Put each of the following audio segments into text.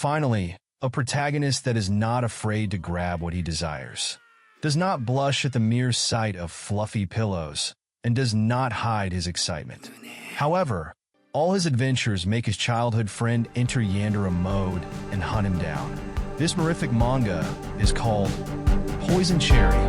Finally, a protagonist that is not afraid to grab what he desires, does not blush at the mere sight of fluffy pillows, and does not hide his excitement. However, all his adventures make his childhood friend enter Yandere mode and hunt him down. This horrific manga is called Poison Cherry.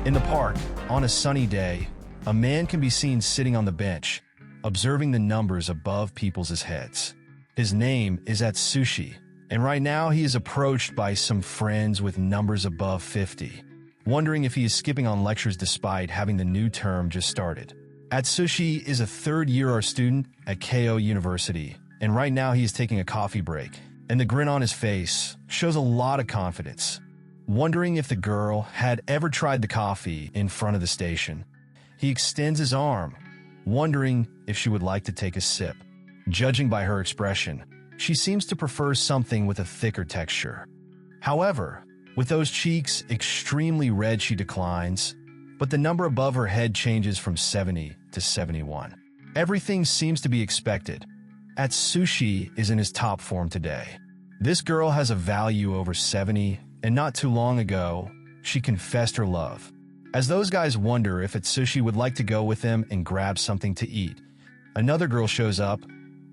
In the park, on a sunny day, a man can be seen sitting on the bench, observing the numbers above people's heads. His name is Atsushi, and right now he is approached by some friends with numbers above 50, wondering if he is skipping on lectures despite having the new term just started. Atsushi is a third-year student at Keio University, and right now he is taking a coffee break, and the grin on his face shows a lot of confidence. Wondering if the girl had ever tried the coffee in front of the station, he extends his arm, wondering if she would like to take a sip. Judging by her expression, she seems to prefer something with a thicker texture. However, with those cheeks extremely red, she declines, but the number above her head changes from 70 to 71. Everything seems to be expected. Atsushi is in his top form today. This girl has a value over 70, and not too long ago, she confessed her love. As those guys wonder if Atsushi would like to go with them and grab something to eat, another girl shows up,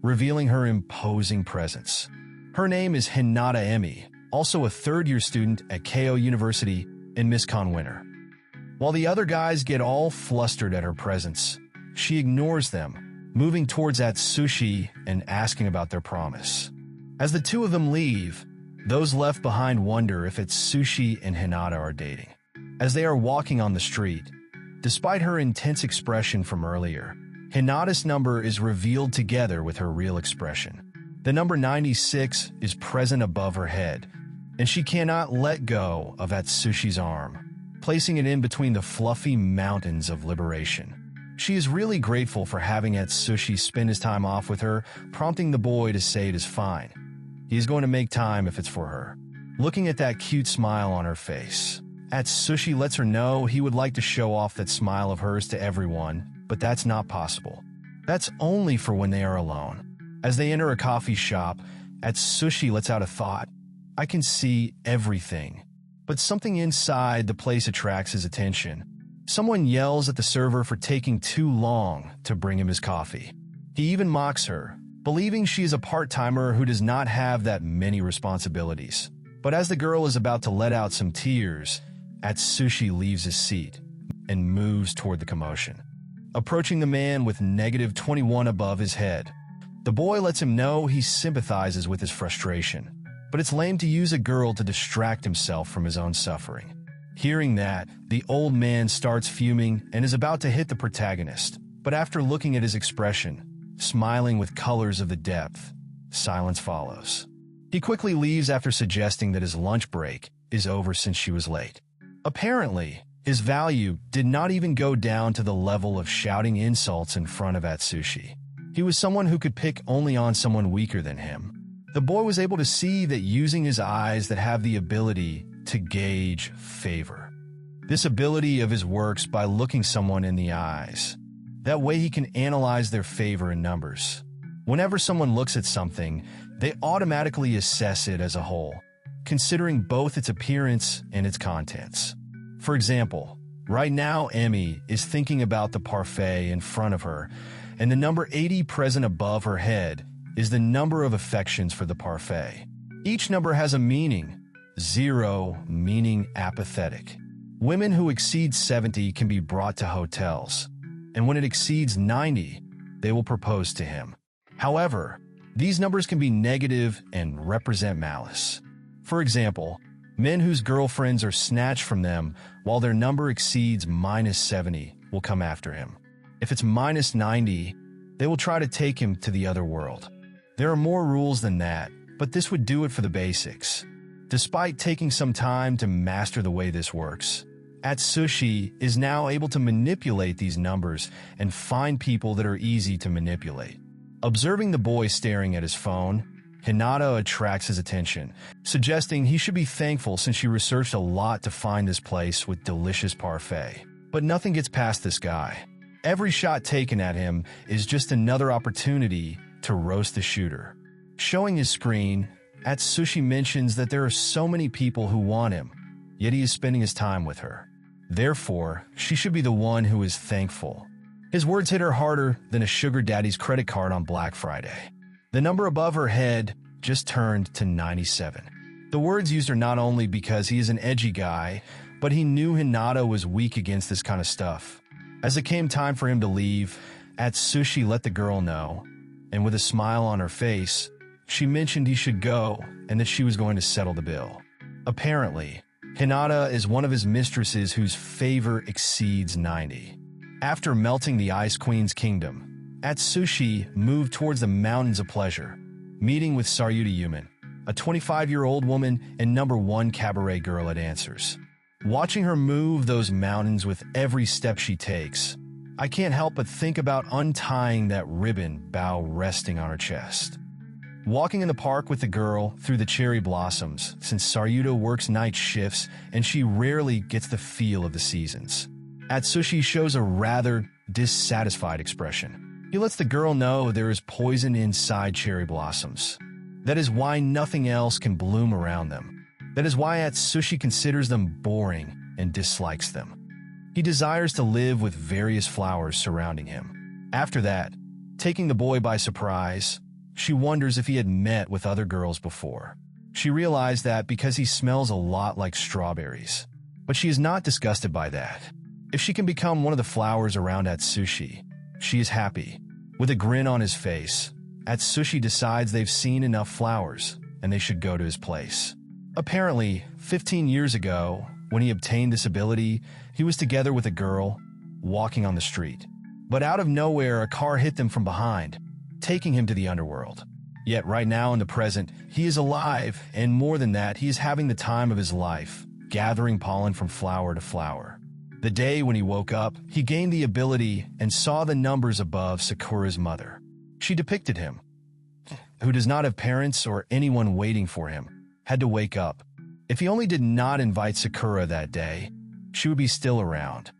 revealing her imposing presence. Her name is Hinata, also a third-year student at Keio University and Miss Con winner. While the other guys get all flustered at her presence, she ignores them, moving towards Atsushi and asking about their promise. As the two of them leave, those left behind wonder if Atsushi and Hinata are dating. As they are walking on the street, despite her intense expression from earlier, Hinata's number is revealed together with her real expression. The number 96 is present above her head, and she cannot let go of Atsushi's arm, placing it in between the fluffy mountains of liberation. She is really grateful for having Atsushi spend his time off with her, prompting the boy to say it is fine. He is going to make time if it's for her. Looking at that cute smile on her face, Atsushi lets her know he would like to show off that smile of hers to everyone, but that's not possible. That's only for when they are alone. As they enter a coffee shop, Atsushi lets out a thought. I can see everything. But something inside the place attracts his attention. Someone yells at the server for taking too long to bring him his coffee. He even mocks her, believing she is a part-timer who does not have that many responsibilities. But as the girl is about to let out some tears, Atsushi leaves his seat and moves toward the commotion, approaching the man with -21 above his head. The boy lets him know he sympathizes with his frustration, but it's lame to use a girl to distract himself from his own suffering. Hearing that, the old man starts fuming and is about to hit the protagonist, but after looking at his expression, smiling with colors of the depth, silence follows. He quickly leaves after suggesting that his lunch break is over since she was late. Apparently, his value did not even go down to the level of shouting insults in front of Atsushi. He was someone who could pick only on someone weaker than him. The boy was able to see that using his eyes that have the ability to gauge favor. This ability of his works by looking someone in the eyes. That way he can analyze their favor in numbers. Whenever someone looks at something, they automatically assess it as a whole, considering both its appearance and its contents. For example, right now Emmy is thinking about the parfait in front of her, and the number 80 present above her head is the number of affections for the parfait. Each number has a meaning, 0 meaning apathetic. Women who exceed 70 can be brought to hotels, and when it exceeds 90, they will propose to him. However, these numbers can be negative and represent malice. For example, men whose girlfriends are snatched from them while their number exceeds -70 will come after him. If it's -90, they will try to take him to the other world. There are more rules than that, but this would do it for the basics. Despite taking some time to master the way this works, Atsushi is now able to manipulate these numbers and find people that are easy to manipulate. Observing the boy staring at his phone, Hinata attracts his attention, suggesting he should be thankful since she researched a lot to find this place with delicious parfait. But nothing gets past this guy. Every shot taken at him is just another opportunity to roast the shooter. Showing his screen, Atsushi mentions that there are so many people who want him, yet he is spending his time with her. Therefore, she should be the one who is thankful. His words hit her harder than a sugar daddy's credit card on Black Friday. The number above her head just turned to 97. The words used are not only because he is an edgy guy, but he knew Hinata was weak against this kind of stuff. As it came time for him to leave, Atsushi let the girl know, and with a smile on her face, she mentioned he should go and that she was going to settle the bill. Apparently, Hinata is one of his mistresses whose favor exceeds 90. After melting the Ice Queen's kingdom, Atsushi moved towards the Mountains of Pleasure, meeting with Saryuta Yuman, a 25-year-old woman and #1 cabaret girl at Answers. Watching her move those mountains with every step she takes, I can't help but think about untying that ribbon bow resting on her chest. Walking in the park with the girl through the cherry blossoms, since Saryuta works night shifts and she rarely gets the feel of the seasons. Atsushi shows a rather dissatisfied expression. He lets the girl know there is poison inside cherry blossoms. That is why nothing else can bloom around them. That is why Atsushi considers them boring and dislikes them. He desires to live with various flowers surrounding him. After that, taking the boy by surprise, she wonders if he had met with other girls before. She realized that because he smells a lot like strawberries. But she is not disgusted by that. If she can become one of the flowers around Atsushi, she is happy. With a grin on his face, Atsushi decides they've seen enough flowers and they should go to his place. Apparently, 15 years ago, when he obtained this ability, he was together with a girl, walking on the street. But out of nowhere, a car hit them from behind, taking him to the underworld. Yet right now in the present, he is alive, and more than that, he is having the time of his life, gathering pollen from flower to flower. The day when he woke up, he gained the ability and saw the numbers above Sakura's mother. She depicted him, who does not have parents or anyone waiting for him, had to wake up. If he only did not invite Sakura that day, she would be still around.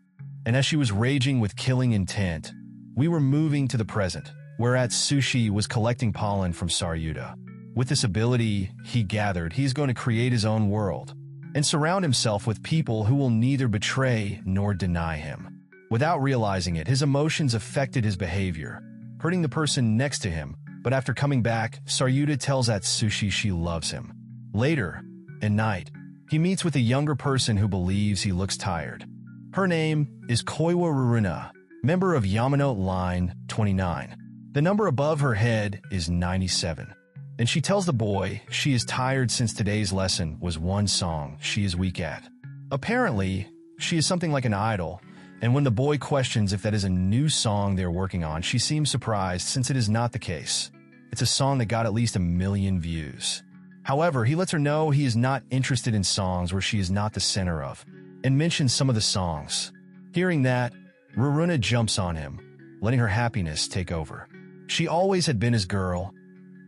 And as she was raging with killing intent, we were moving to the present, where Atsushi was collecting pollen from Saryuta. With this ability he gathered, he is going to create his own world and surround himself with people who will neither betray nor deny him. Without realizing it, his emotions affected his behavior, hurting the person next to him, but after coming back, Saryuta tells Atsushi she loves him. Later, at night, he meets with a younger person who believes he looks tired. Her name is Koiwa Runa, member of Yamanote Line 29. The number above her head is 97. And she tells the boy she is tired since today's lesson was one song she is weak at. Apparently, she is something like an idol, and when the boy questions if that is a new song they're working on, she seems surprised since it is not the case. It's a song that got at least 1 million views. However, he lets her know he is not interested in songs where she is not the center of, and mentions some of the songs. Hearing that, Runa jumps on him, letting her happiness take over. She always had been his girl,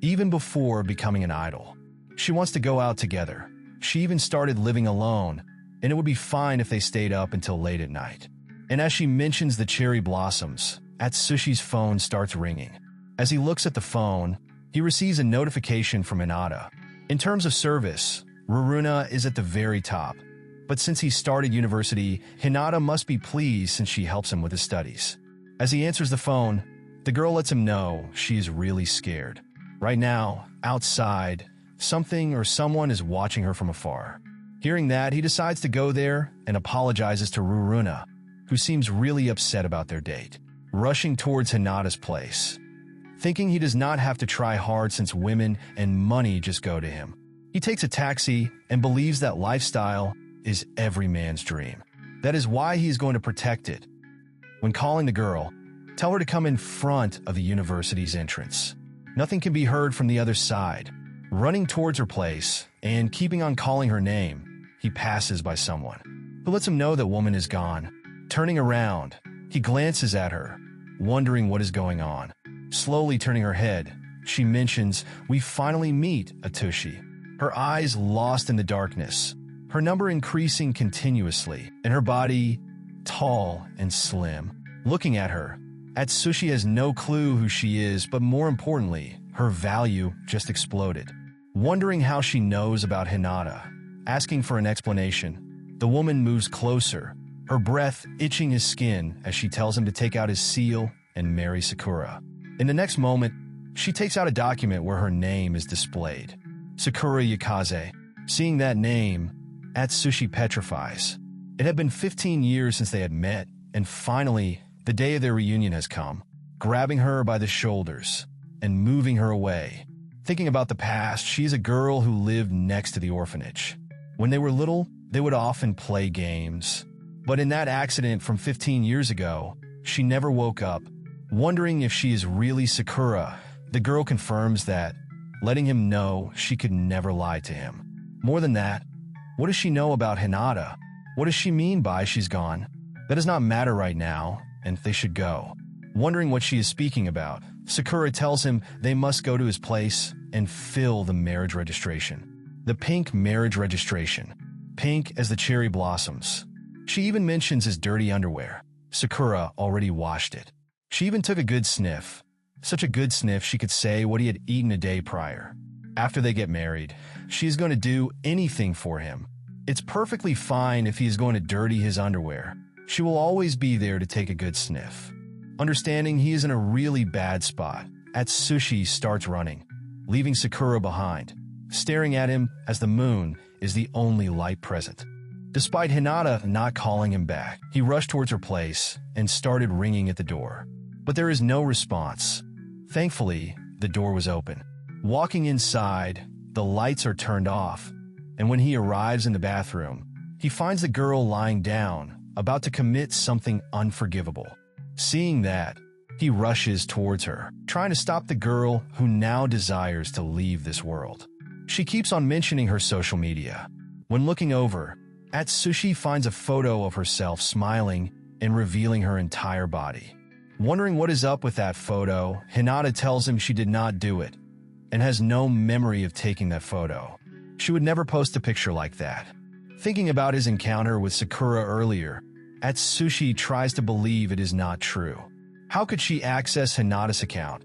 even before becoming an idol. She wants to go out together. She even started living alone, and it would be fine if they stayed up until late at night. And as she mentions the cherry blossoms, Atsushi's phone starts ringing. As he looks at the phone, he receives a notification from Hinata. In terms of service, Runa is at the very top. But since he started university, Hinata must be pleased since she helps him with his studies. As he answers the phone, the girl lets him know she is really scared. Right now, outside, something or someone is watching her from afar. Hearing that, he decides to go there and apologizes to Runa, who seems really upset about their date, rushing towards Hinata's place. Thinking he does not have to try hard since women and money just go to him. He takes a taxi and believes that lifestyle is every man's dream. That is why he is going to protect it. When calling the girl, tell her to come in front of the university's entrance. Nothing can be heard from the other side. Running towards her place and keeping on calling her name, he passes by someone who lets him know that woman is gone. Turning around, he glances at her, wondering what is going on. Slowly turning her head, she mentions, "We finally meet, Atsushi." Her eyes lost in the darkness, her number increasing continuously, and her body tall and slim. Looking at her, Atsushi has no clue who she is, but more importantly, her value just exploded. Wondering how she knows about Hinata, asking for an explanation, the woman moves closer, her breath itching his skin as she tells him to take out his seal and marry Sakura. In the next moment, she takes out a document where her name is displayed. Sakura Yakaze. Seeing that name, Atsushi petrifies. It had been 15 years since they had met, and finally, the day of their reunion has come, grabbing her by the shoulders and moving her away. Thinking about the past, she's a girl who lived next to the orphanage. When they were little, they would often play games. But in that accident from 15 years ago, she never woke up. Wondering if she is really Sakura, the girl confirms that, letting him know she could never lie to him. More than that, what does she know about Hinata? What does she mean by she's gone? That does not matter right now, and they should go. Wondering what she is speaking about, Sakura tells him they must go to his place and fill the marriage registration. The pink marriage registration. Pink as the cherry blossoms. She even mentions his dirty underwear. Sakura already washed it. She even took a good sniff. Such a good sniff she could say what he had eaten a day prior. After they get married, she is going to do anything for him. It's perfectly fine if he is going to dirty his underwear. She will always be there to take a good sniff. Understanding he is in a really bad spot, Atsushi starts running, leaving Sakura behind, staring at him as the moon is the only light present. Despite Hinata not calling him back, he rushed towards her place and started ringing at the door. But there is no response. Thankfully, the door was open. Walking inside, the lights are turned off, and when he arrives in the bathroom, he finds the girl lying down, about to commit something unforgivable. Seeing that, he rushes towards her, trying to stop the girl who now desires to leave this world. She keeps on mentioning her social media. When looking over, Atsushi finds a photo of herself smiling and revealing her entire body. Wondering what is up with that photo, Hinata tells him she did not do it and has no memory of taking that photo. She would never post a picture like that. Thinking about his encounter with Sakura earlier, Atsushi tries to believe it is not true. How could she access Hinata's account?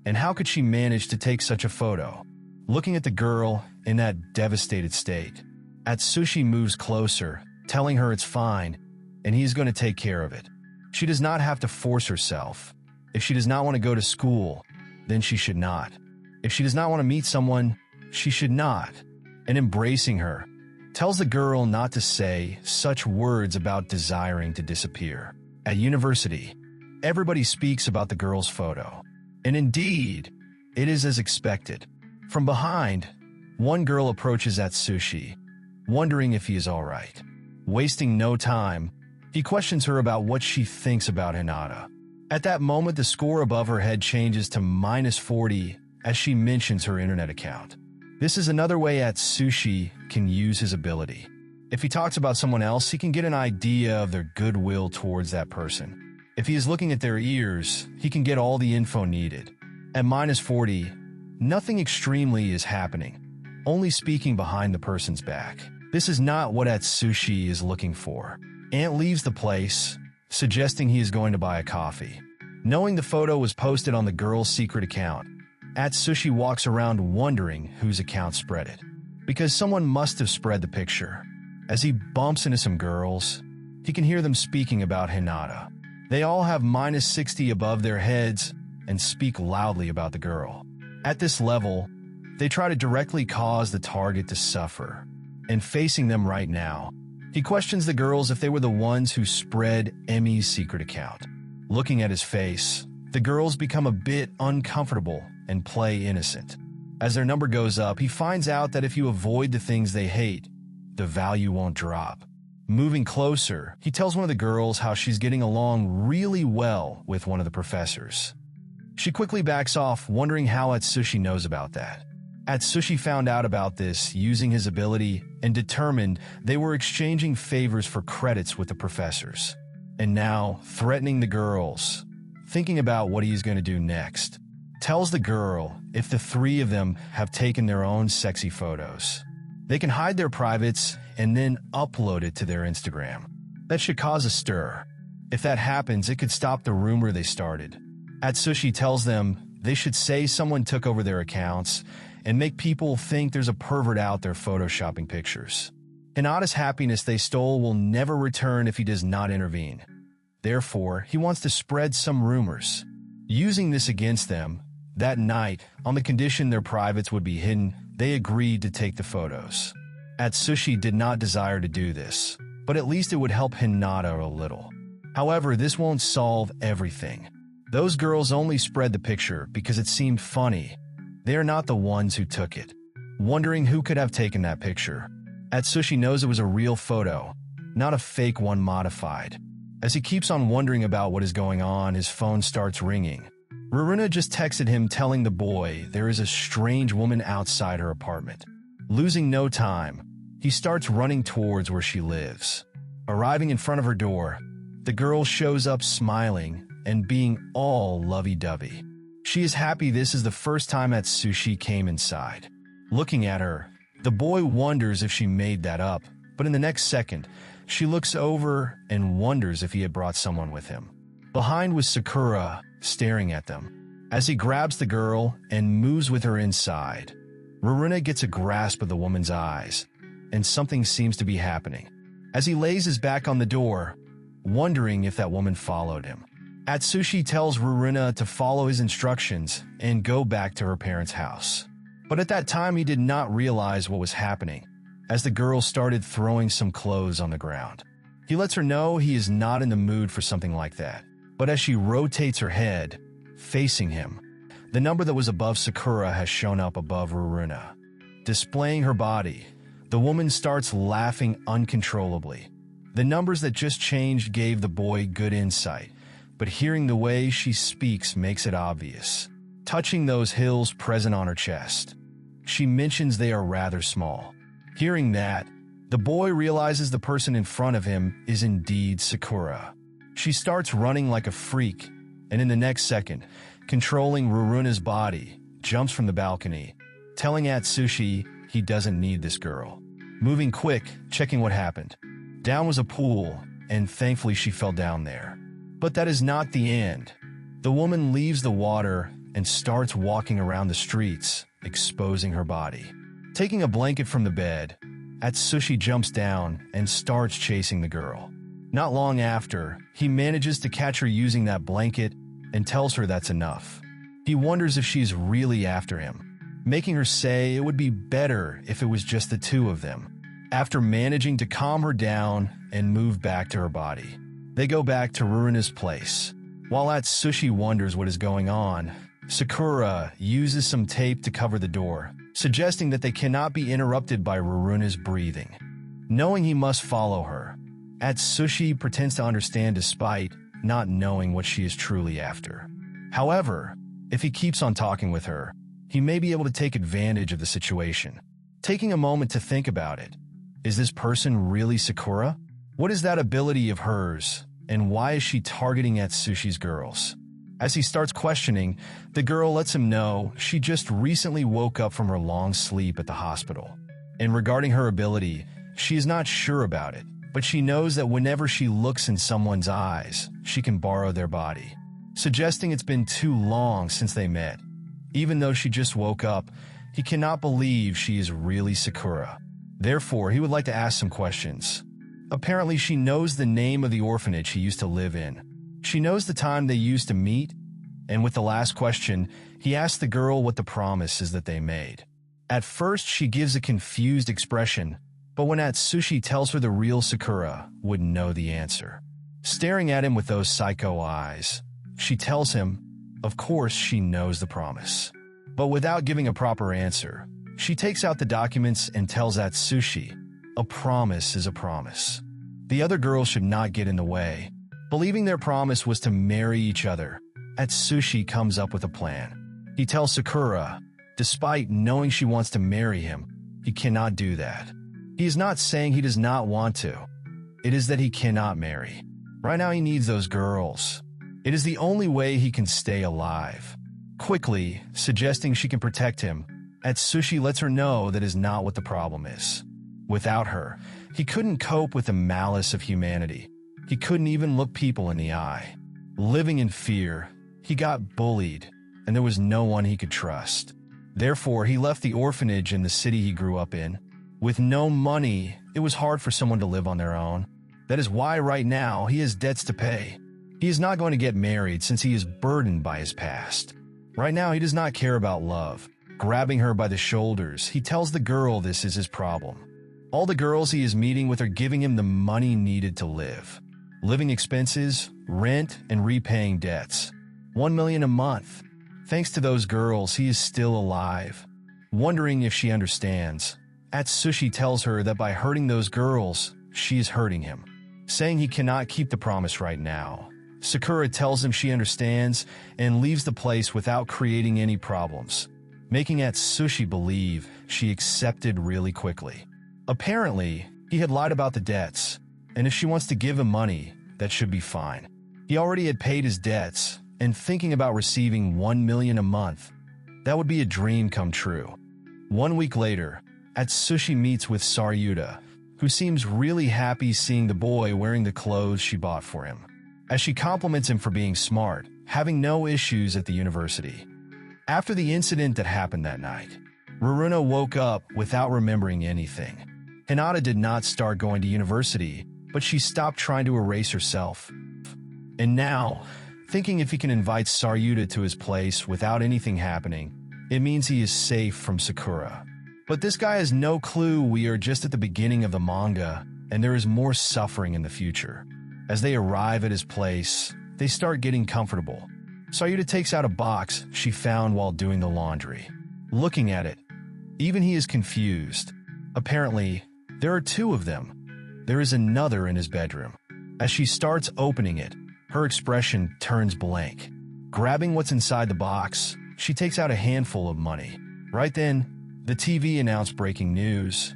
And how could she manage to take such a photo? Looking at the girl in that devastated state, Atsushi moves closer, telling her it's fine, and he is going to take care of it. She does not have to force herself. If she does not want to go to school, then she should not. If she does not want to meet someone, she should not. And embracing her, tells the girl not to say such words about desiring to disappear. At university, everybody speaks about the girl's photo. And indeed, it is as expected. From behind, one girl approaches Atsushi, wondering if he is all right. Wasting no time, he questions her about what she thinks about Hinata. At that moment, the score above her head changes to -40 as she mentions her internet account. This is another way Atsushi can use his ability. If he talks about someone else, he can get an idea of their goodwill towards that person. If he is looking at their ears, he can get all the info needed. At -40, nothing extremely is happening, only speaking behind the person's back. This is not what Atsushi is looking for. Ant leaves the place, suggesting he is going to buy a coffee. Knowing the photo was posted on the girl's secret account, Atsushi walks around wondering whose account spread it. Because someone must have spread the picture. As he bumps into some girls, he can hear them speaking about Hinata. They all have -60 above their heads and speak loudly about the girl. At this level, they try to directly cause the target to suffer. And facing them right now, he questions the girls if they were the ones who spread Emmy's secret account. Looking at his face, the girls become a bit uncomfortable and play innocent. As their number goes up, he finds out that if you avoid the things they hate, the value won't drop. Moving closer, he tells one of the girls how she's getting along really well with one of the professors. She quickly backs off, wondering how Atsushi knows about that. Atsushi found out about this using his ability and determined they were exchanging favors for credits with the professors. And now, threatening the girls, thinking about what he's going to do next. Tells the girl if the three of them have taken their own sexy photos, they can hide their privates and then upload it to their Instagram. That should cause a stir. If that happens, it could stop the rumor they started. Atsushi tells them they should say someone took over their accounts and make people think there's a pervert out there photoshopping pictures. Hinata's happiness they stole will never return if he does not intervene. Therefore, he wants to spread some rumors. Using this against them, that night, on the condition their privates would be hidden, they agreed to take the photos. Atsushi did not desire to do this, but at least it would help Hinata a little. However, this won't solve everything. Those girls only spread the picture because it seemed funny. They are not the ones who took it. Wondering who could have taken that picture, Atsushi knows it was a real photo, not a fake one modified. As he keeps on wondering about what is going on, his phone starts ringing. Runa just texted him telling the boy there is a strange woman outside her apartment. Losing no time, he starts running towards where she lives. Arriving in front of her door, the girl shows up smiling and being all lovey-dovey. She is happy this is the first time Atsushi came inside. Looking at her, the boy wonders if she made that up, but in the next second, she looks over and wonders if he had brought someone with him. Behind was Sakura, staring at them. As he grabs the girl and moves with her inside, Runa gets a grasp of the woman's eyes, and something seems to be happening. As he lays his back on the door, wondering if that woman followed him, Atsushi tells Runa to follow his instructions and go back to her parents' house. But at that time he did not realize what was happening, as the girl started throwing some clothes on the ground. He lets her know he is not in the mood for something like that, but as she rotates her head, facing him, the number that was above Sakura has shown up above Runa. Displaying her body, the woman starts laughing uncontrollably. The numbers that just changed gave the boy good insight, but hearing the way she speaks makes it obvious. Touching those hills present on her chest, she mentions they are rather small. Hearing that, the boy realizes the person in front of him is indeed Sakura. She starts running like a freak, and in the next second, controlling Ruruna's body, jumps from the balcony, telling Atsushi he doesn't need this girl. Moving quick, checking what happened. Down was a pool, and thankfully she fell down there. But that is not the end. The woman leaves the water and starts walking around the streets, exposing her body. Taking a blanket from the bed, Atsushi jumps down and starts chasing the girl. Not long after, he manages to catch her using that blanket and tells her that's enough. He wonders if she's really after him, making her say it would be better if it was just the two of them. After managing to calm her down and move back to her body, they go back to Runa's place. While Atsushi wonders what is going on, Sakura uses some tape to cover the door, suggesting that they cannot be interrupted by Runa's breathing. Knowing he must follow her, Atsushi pretends to understand despite not knowing what she is truly after. However, if he keeps on talking with her, he may be able to take advantage of the situation. Taking a moment to think about it, is this person really Sakura? What is that ability of hers, and why is she targeting Atsushi's girls? As he starts questioning, the girl lets him know she just recently woke up from her long sleep at the hospital. And regarding her ability, she is not sure about it, but she knows that whenever she looks in someone's eyes, she can borrow their body, suggesting it's been too long since they met. Even though she just woke up, he cannot believe she is really Sakura. Therefore, he would like to ask some questions. Apparently, she knows the name of the orphanage he used to live in. She knows the time they used to meet, and with the last question, he asks the girl what the promise is that they made. At first, she gives a confused expression, but when Atsushi tells her the real Sakura would know the answer. Staring at him with those psycho eyes, she tells him, of course she knows the promise. But without giving a proper answer, she takes out the documents and tells Atsushi, a promise is a promise. The other girls should not get in the way. Believing their promise was to marry each other, Atsushi comes up with a plan. He tells Sakura, despite knowing she wants to marry him, he cannot do that. He is not saying he does not want to. It is that he cannot marry. Right now he needs those girls. It is the only way he can stay alive. Quickly, suggesting she can protect him, Atsushi lets her know that is not what the problem is. Without her, he couldn't cope with the malice of humanity. He couldn't even look people in the eye. Living in fear, he got bullied, and there was no one he could trust. Therefore, he left the orphanage in the city he grew up in. With no money, it was hard for someone to live on their own. That is why right now he has debts to pay. He is not going to get married since he is burdened by his past. Right now, he does not care about love. Grabbing her by the shoulders, he tells the girl this is his problem. All the girls he is meeting with are giving him the money needed to live. Living expenses, rent, and repaying debts. 1 million a month. Thanks to those girls, he is still alive. Wondering if she understands, Atsushi tells her that by hurting those girls, she is hurting him. Saying he cannot keep the promise right now. Sakura tells him she understands and leaves the place without creating any problems, making Atsushi believe she accepted really quickly. Apparently, he had lied about the debts, and if she wants to give him money, that should be fine. He already had paid his debts, and thinking about receiving 1 million a month, that would be a dream come true. 1 week later, Atsushi meets with Saryuta, who seems really happy seeing the boy wearing the clothes she bought for him, as she compliments him for being smart, having no issues at the university. After the incident that happened that night, Runa woke up without remembering anything. Hinata did not start going to university, but she stopped trying to erase herself. And now, thinking if he can invite Saryuta to his place without anything happening, it means he is safe from Sakura. But this guy has no clue we are just at the beginning of the manga, and there is more suffering in the future. As they arrive at his place, they start getting comfortable. Saryuta takes out a box she found while doing the laundry. Looking at it, even he is confused. Apparently, there are 2 of them. There is another in his bedroom. As she starts opening it, her expression turns blank. Grabbing what's inside the box, she takes out a handful of money. Right then, the TV announced breaking news.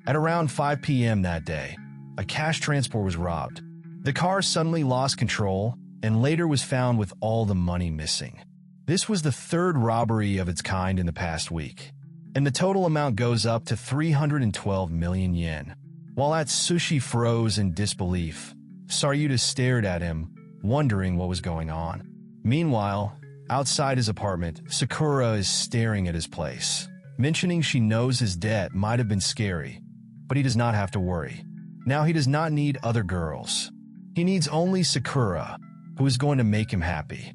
At around 5 p.m. that day, a cash transport was robbed. The car suddenly lost control and later was found with all the money missing. This was the 3rd robbery of its kind in the past week, and the total amount goes up to 312 million yen. While Atsushi froze in disbelief, Saryuta stared at him, wondering what was going on. Meanwhile, outside his apartment, Sakura is staring at his place, mentioning she knows his debt might have been scary, but he does not have to worry. Now he does not need other girls. He needs only Sakura, who is going to make him happy.